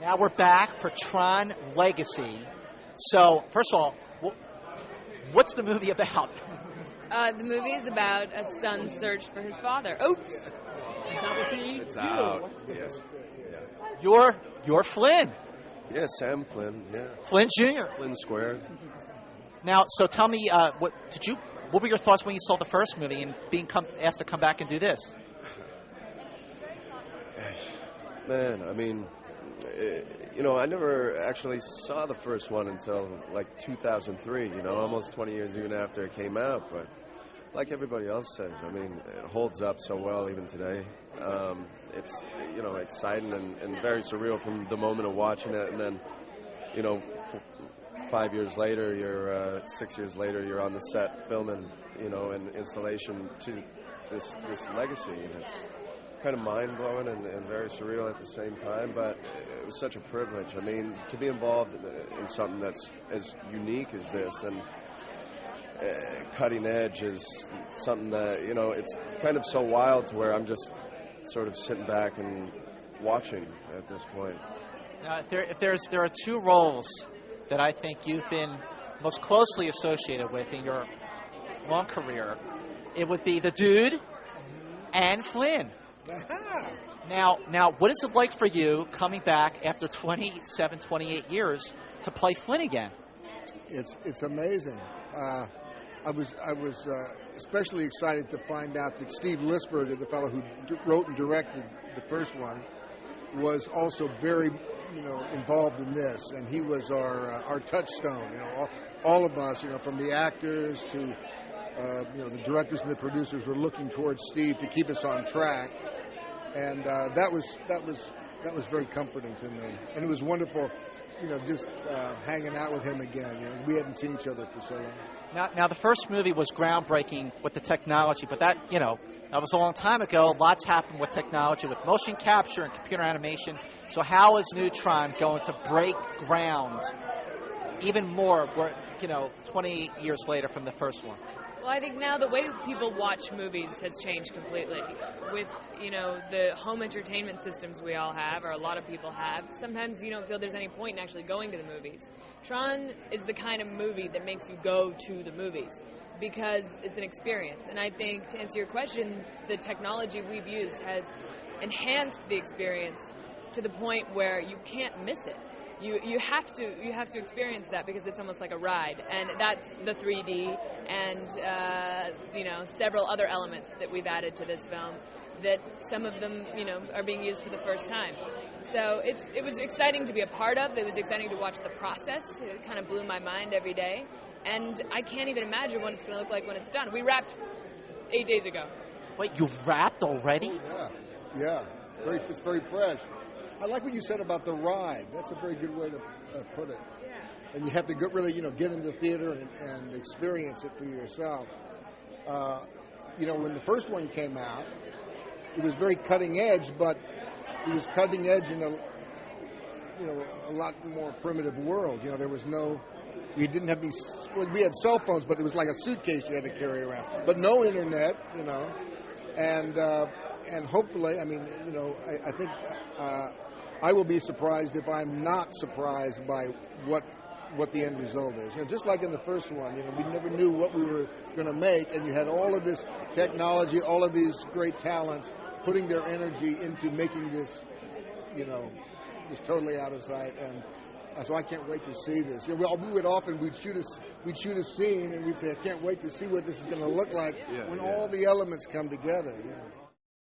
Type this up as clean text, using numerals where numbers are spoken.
Now we're back for Tron Legacy. So, first of all, what's the movie about? The movie is about a son's search for his father. Oops. It's out. Yes. Yeah. You're Flynn. Yeah, Sam Flynn. Yeah. Flynn Jr. Flynn squared. Now, so tell me, what were your thoughts when you saw the first movie and being asked to come back and do this? Man, I mean, I never actually saw the first one until like 2003. Almost 20 years even after it came out. But like everybody else says, I mean, it holds up so well even today. It's exciting and very surreal from the moment of watching it, and then 5 years later, you're 6 years later, you're on the set filming, an installation to this legacy, and it's kind of mind-blowing and very surreal at the same time, but it was such a privilege. I mean, to be involved in something that's as unique as this and cutting edge is something that, it's kind of so wild to where I'm just sort of sitting back and watching at this point. There are two roles that I think you've been most closely associated with in your long career. It would be the Dude and Flynn. Now, what is it like for you coming back after 27, 28 years to play Flynn again? It's amazing. I was especially excited to find out that Steve Lisberger, the fellow who wrote and directed the first one, was also very involved in this, and he was our touchstone. All of us, from the actors to the directors and the producers were looking towards Steve to keep us on track. And that was very comforting to me, and it was wonderful, just hanging out with him again. We hadn't seen each other for so long. Now the first movie was groundbreaking with the technology, but that was a long time ago. Lots happened with technology, with motion capture and computer animation. So how is Tron going to break ground even more? 20 years later from the first one. Well, I think now the way people watch movies has changed completely. With, the home entertainment systems we all have, or a lot of people have, sometimes you don't feel there's any point in actually going to the movies. Tron is the kind of movie that makes you go to the movies because it's an experience. And I think, to answer your question, the technology we've used has enhanced the experience to the point where you can't miss it. You have to experience that because it's almost like a ride, and that's the 3D and several other elements that we've added to this film that some of them are being used for the first time. So it was exciting to be a part of. It was exciting to watch the process. It kind of blew my mind every day, and I can't even imagine what it's going to look like when it's done. We wrapped 8 days ago. Wait, you wrapped already? Yeah. It's very fresh. I like what you said about the ride. That's a very good way to put it. Yeah. And you have to really, get into the theater and experience it for yourself. When the first one came out, it was very cutting edge, but it was cutting edge in a lot more primitive world. There was we didn't have these. Well, we had cell phones, but it was like a suitcase you had to carry around. But no internet, and hopefully, I think I will be surprised if I'm not surprised by what the end result is. Just like in the first one, we never knew what we were going to make, and you had all of this technology, all of these great talents putting their energy into making this, just totally out of sight. And so I can't wait to see this. We'd shoot a scene, and we'd say, I can't wait to see what this is going to look like when all the elements come together.